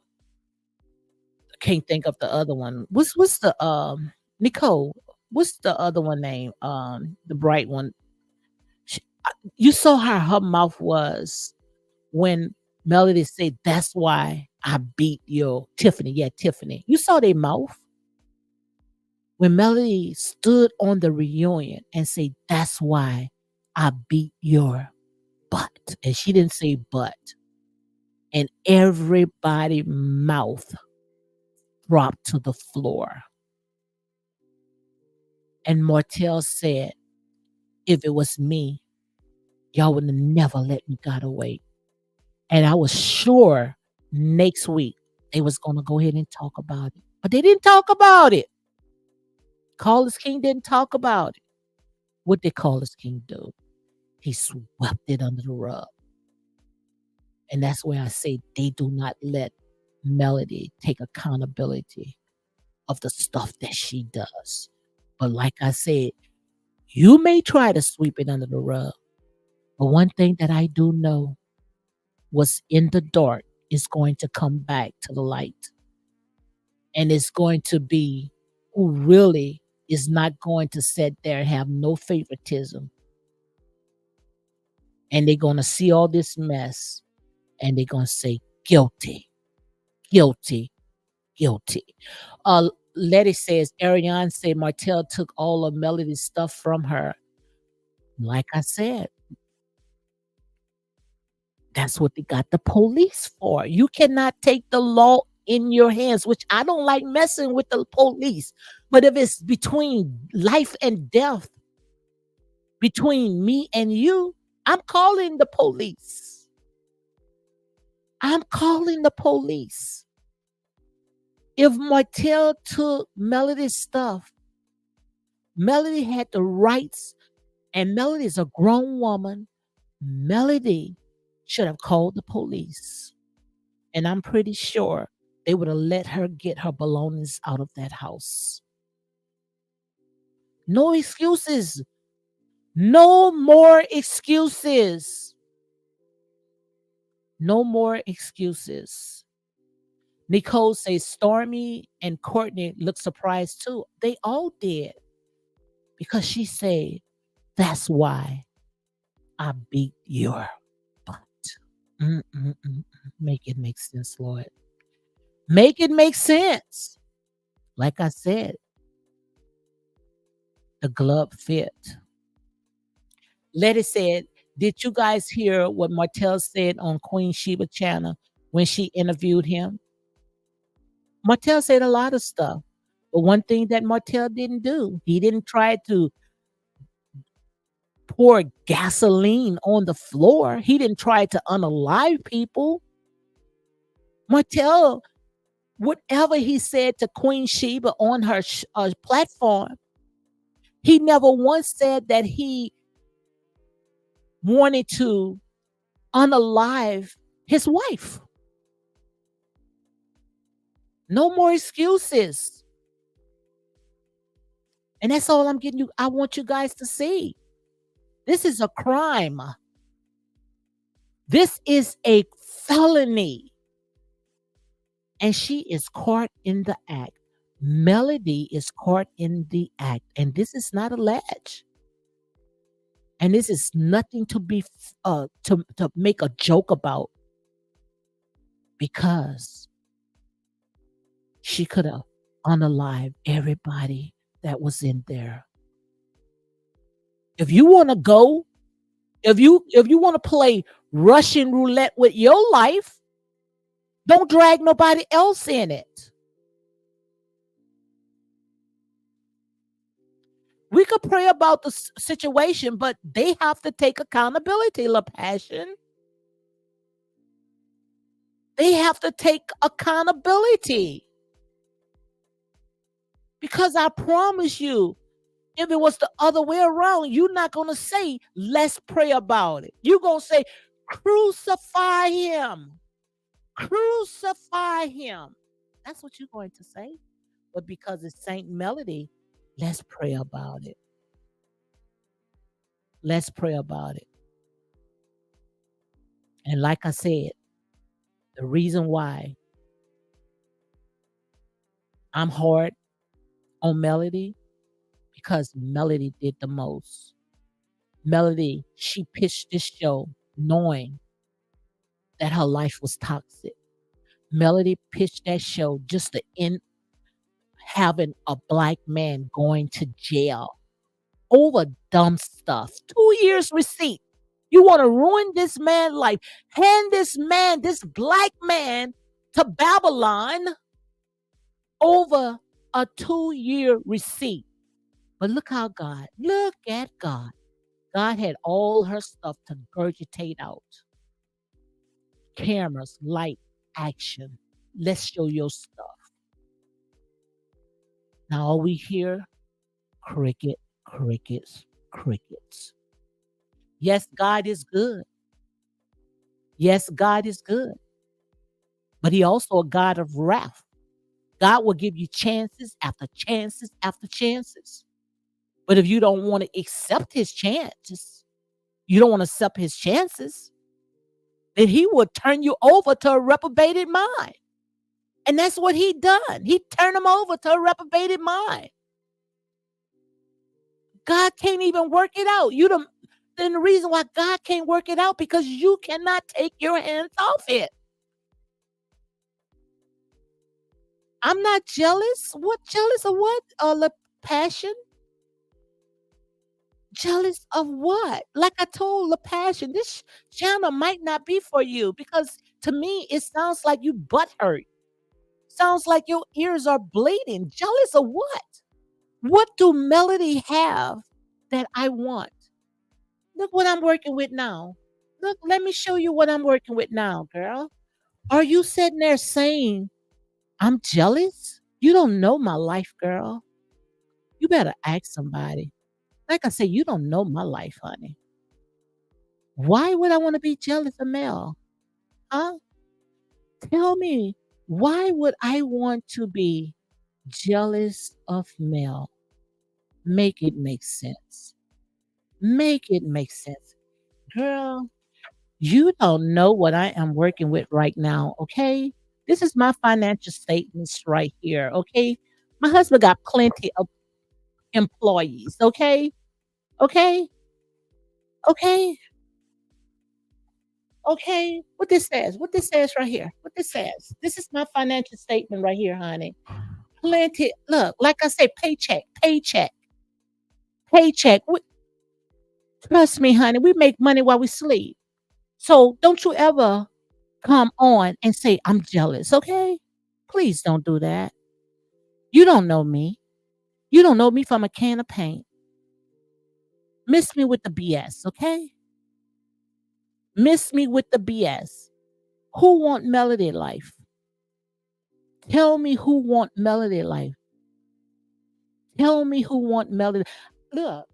can't think of the other one. What's the Nicole? What's the other one name? The bright one. You saw how her mouth was when Melody said, "That's why I beat your Tiffany." Yeah, Tiffany. You saw their mouth when Melody stood on the reunion and said, "That's why I beat your butt," and she didn't say butt, and everybody's mouth dropped to the floor. And Martell said, if it was me, y'all would have never let me got away. And I was sure next week they was gonna go ahead and talk about it. But they didn't talk about it. Carlos King didn't talk about it. What did Carlos King do? He swept it under the rug. And that's where I say they do not let Melody take accountability of the stuff that she does. But like I said, you may try to sweep it under the rug. But one thing that I do know, what's in the dark is going to come back to the light. And it's going to be who really is not going to sit there and have no favoritism. And they're going to see all this mess and they're going to say, guilty, guilty, guilty. Letty says, Ariane said Martell took all of Melody's stuff from her. Like I said, that's what they got the police for. You cannot take the law in your hands, which I don't like messing with the police. But if it's between life and death, between me and you, I'm calling the police. I'm calling the police. If Martell took Melody's stuff, Melody had the rights, and Melody is a grown woman. Melody should have called the police. And I'm pretty sure they would have let her get her belongings out of that house. No excuses. No more excuses. No more excuses. Nicole says Stormy and Courtney look surprised too. They all did. Because she said, that's why I beat your butt. Make it make sense, Lord. Make it make sense. Like I said, the glove fit. Letty said, did you guys hear what Martell said on Queen Sheba channel when she interviewed him? Martell said a lot of stuff. But one thing that Martell didn't do, he didn't try to pour gasoline on the floor. He didn't try to unalive people. Martell, whatever he said to Queen Sheba on her platform, he never once said that he wanted to unalive his wife. No more excuses. And that's all I'm getting you. I want you guys to see. This is a crime. This is a felony. And she is caught in the act. Melody is caught in the act. And this is not alleged. And this is nothing to be to make a joke about. Because she could have unalived everybody that was in there. If you want to go, if you want to play Russian roulette with your life, don't drag nobody else in it. We could pray about the situation, but they have to take accountability, La Passion. They have to take accountability. Because I promise you, if it was the other way around, you're not going to say, let's pray about it. You're going to say, crucify him. Crucify him. That's what you're going to say. But because it's Saint Melody, let's pray about it. Let's pray about it. And like I said, the reason why I'm hard on Melody, because Melody did the most. Melody, she pitched this show knowing that her life was toxic. Melody pitched that show just to end having a black man going to jail over dumb stuff. 2 years receipt. You want to ruin this man's life. Hand this man, this black man, to Babylon over a 2-year receipt. But look at God. God had all her stuff to gurgitate out. Cameras, light, action. Let's show your stuff. Now all we hear, cricket, crickets, crickets. Yes, God is good. Yes, God is good. But he also a God of wrath. God will give you chances after chances after chances. But if you don't want to accept his chances, you don't want to accept his chances, then he will turn you over to a reprobated mind. And that's what he done. He turned him over to a reprobated mind. God can't even work it out. You don't then the reason why God can't work it out because you cannot take your hands off it. I'm not jealous. What jealous of what? Passion? Jealous of what? Like I told La Passion, this channel might not be for you because to me it sounds like you butt hurt. Sounds like your ears are bleeding. Jealous of what? What do Melody have that I want? Look what I'm working with now. Look, let me show you what I'm working with now, girl. Are you sitting there saying, I'm jealous? You don't know my life, girl. You better ask somebody. Like I said, you don't know my life, honey. Why would I want to be jealous of Mel? Huh? Tell me, why would I want to be jealous of Mel? Make it make sense. Make it make sense. Girl, you don't know what I am working with right now, okay? This is my financial statements right here, okay? My husband got plenty of employees, okay? Okay? Okay? Okay? What this says right here. What this says. This is my financial statement right here, honey. Plenty. Look, like I say, paycheck, paycheck, paycheck. Trust me, honey, we make money while we sleep. So don't you ever come on and say, I'm jealous, okay? Please don't do that. You don't know me. You don't know me from a can of paint. Miss me with the BS, okay? Miss me with the BS. Who want melody life? Tell me who want melody life. Tell me who want melody. Look,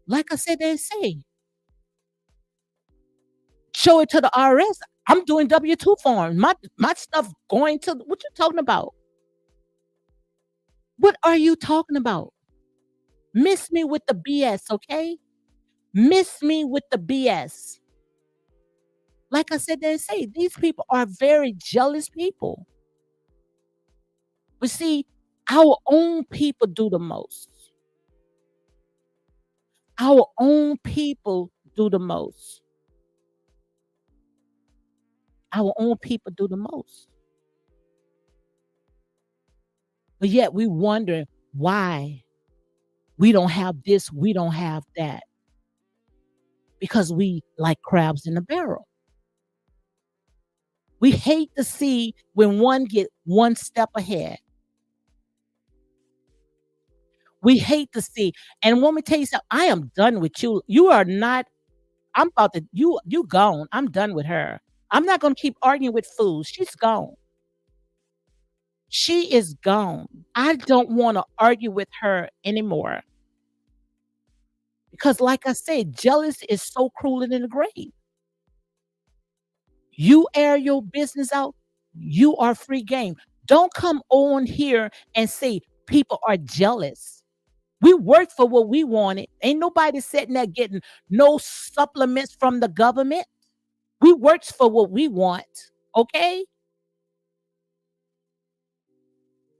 like I said, they say, show it to the IRS. I'm doing W-2 forms. My stuff going to what you talking about? What are you talking about? Miss me with the BS, okay? Miss me with the BS. Like I said, they say these people are very jealous people. But see, our own people do the most. Our own people do the most. Our own people do the most. But yet we wonder why we don't have this, we don't have that. Because we like crabs in a barrel. We hate to see when one get one step ahead. We hate to see. And let me tell you something, I am done with you. You are not, I'm about to, you gone. I'm done with her. I'm not gonna keep arguing with fools. She's gone. She is gone. I don't want to argue with her anymore. Because like I said, jealous is so cruel than the grave. You air your business out, you are free game. Don't come on here and say people are jealous. We worked for what we wanted. Ain't nobody sitting there getting no supplements from the government. We worked for what we want. Okay.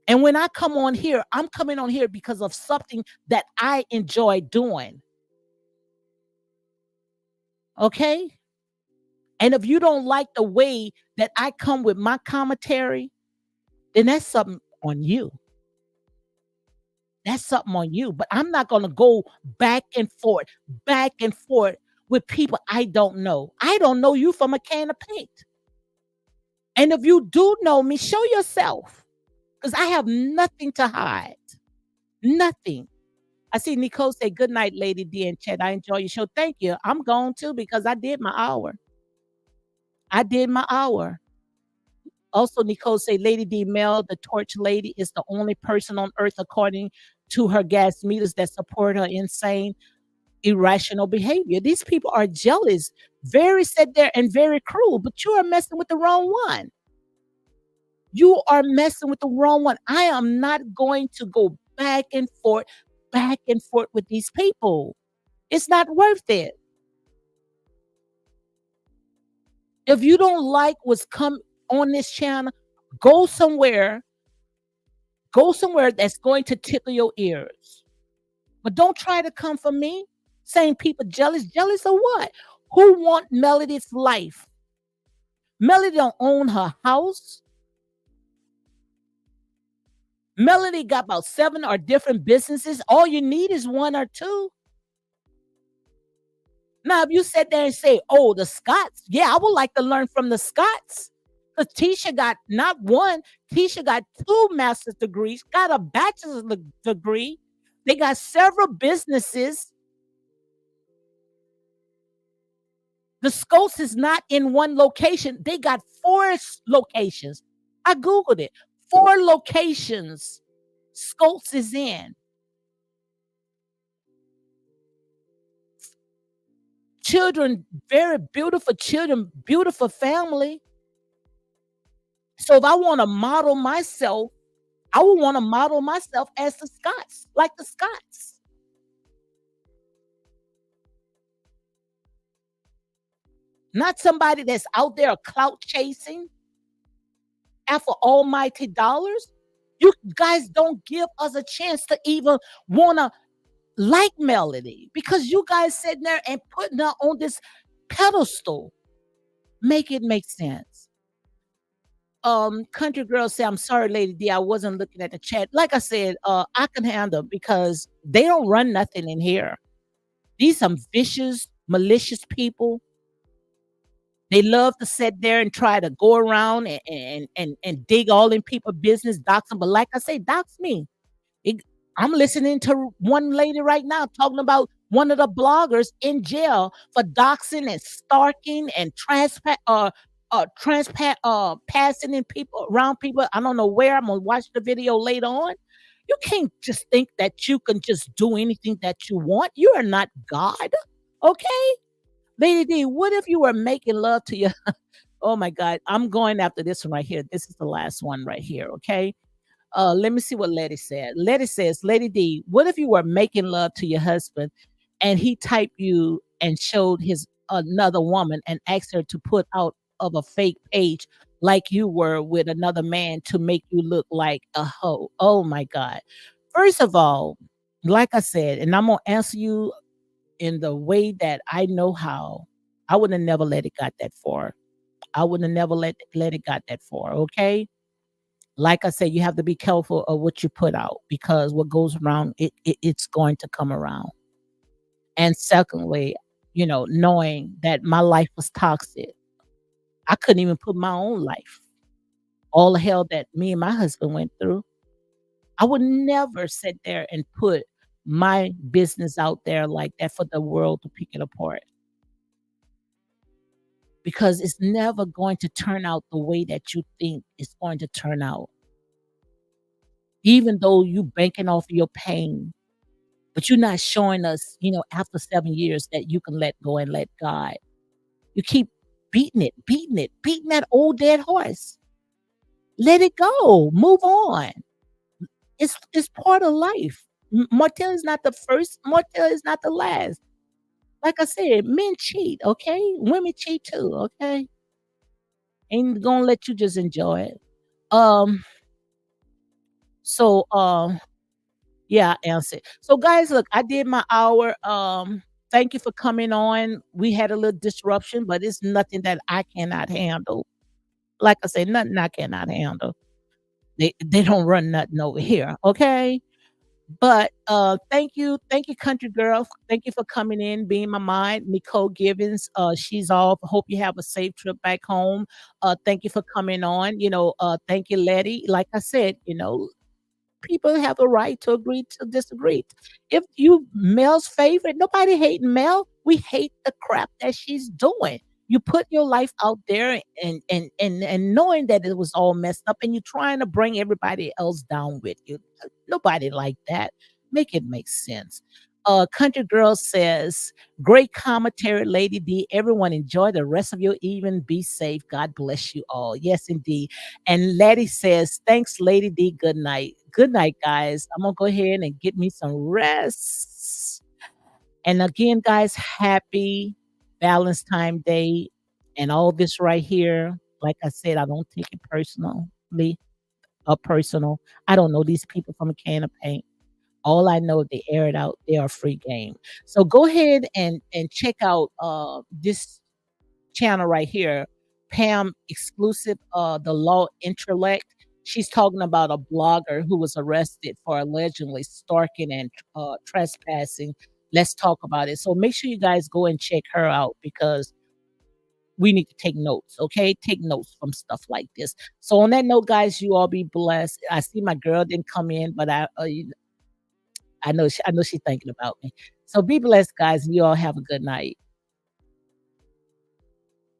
And when I come on here, I'm coming on here because of something that I enjoy doing. Okay. And if you don't like the way that I come with my commentary, then that's something on you. That's something on you. But I'm not going to go back and forth with people I don't know. I don't know you from a can of paint. And if you do know me, show yourself because I have nothing to hide. Nothing. I see Nicole say, "Good night, Lady D and chat. I enjoy your show." Thank you. I'm gone too because I did my hour. I did my hour. Also, Nicole say, "Lady D Mel, the torch lady, is the only person on earth, according to her gas meters, that support her insane, irrational behavior. These people are jealous, very set there and very cruel, but you are messing with the wrong one. You are messing with the wrong one. I am not going to go back and forth with these people. It's not worth it. If you don't like what's come on this channel, go somewhere, go somewhere that's going to tickle your ears. But don't try to come for me saying people jealous. Jealous of what? Who want Melody's life? Melody don't own her house. Melody got about 7 or different businesses. All you need is 1 or 2. Now, if you sit there and say, "Oh, the Scots," yeah, I would like to learn from the Scots. Because Tisha got not 1, Tisha got 2 master's degrees, got a bachelor's degree. They got several businesses. The Scots is not in 1 location. They got 4 locations. I Googled it. 4 locations Scots is in. Children, very beautiful children, beautiful family. So if I want to model myself, I would want to model myself as the Scots, like the Scots. Not somebody that's out there clout chasing after almighty dollars. You guys don't give us a chance to even want to like Melody because you guys sitting there and putting her on this pedestal. Make it make sense. Country girl say, "I'm sorry, Lady D, I wasn't looking at the chat." Like I said, I can handle because they don't run nothing in here. These some vicious, malicious people. They love to sit there and try to go around and dig all in people business, dox them. But like I say, dox me. It, I'm listening to one lady right now talking about one of the bloggers in jail for doxing and stalking and passing in people around people. I don't know where. I'm gonna watch the video later on. You can't just think that you can just do anything that you want. You are not God, okay? Lady D, what if you were making love to your oh my God, I'm going after this one right here. This is the last one right here, okay? Let me see what Letty said. Letty says, "Lady D, what if you were making love to your husband and he typed you and showed his another woman and asked her to put out of a fake page like you were with another man to make you look like a hoe?" Oh my God. First of all, like I said, and I'm gonna answer you in the way that I know how, I would have never let it got that far. I would have never let it got that far. Okay. Like I said, you have to be careful of what you put out because what goes around, it's going to come around. And secondly, knowing that my life was toxic, I couldn't even put my own life, all the hell that me and my husband went through. I would never sit there and put my business out there like that for the world to pick it apart because it's never going to turn out the way that you think it's going to turn out. Even though you banking off your pain, but you're not showing us, after 7 years that you can let go and let God. You keep beating that old dead horse. Let it go. Move on. It's part of life. Martell is not the first. Martell is not the last. Like I said, men cheat, okay? Women cheat too, okay? Ain't gonna let you just enjoy it. Um, so yeah, I answered. So guys, look, I did my hour. Thank you for coming on. We had a little disruption, but it's nothing that I cannot handle. Like I said, nothing I cannot handle. They don't run nothing over here, okay? But thank you, country girl. Thank you for coming in, being my mind. Nicole Givens, she's off. Hope you have a safe trip back home. Thank you for coming on. Thank you, Letty. Like I said, people have a right to agree to disagree. If you Mel's favorite, nobody hating Mel. We hate the crap that she's doing. You put your life out there and knowing that it was all messed up and you're trying to bring everybody else down with you. Nobody like that. Make it make sense. Country Girl says, great commentary, Lady D. Everyone enjoy the rest of your evening. Be safe. God bless you all. Yes, indeed. And Letty says, thanks, Lady D. Good night. Good night, guys. I'm going to go ahead and get me some rest. And again, guys, happy Valentine's Day and all this right here. Like I said, I don't take it personally, personal. I don't know these people from a can of paint. All I know, they air it out. They are free game. So go ahead and check out this channel right here, Pam exclusive, the Law Intellect. She's talking about a blogger who was arrested for allegedly stalking and trespassing. Let's talk about it. So make sure you guys go and check her out because we need to take notes, okay? Take notes from stuff like this. So on that note, guys, you all be blessed. I see my girl didn't come in, but I know she's thinking about me. So be blessed, guys, and you all have a good night.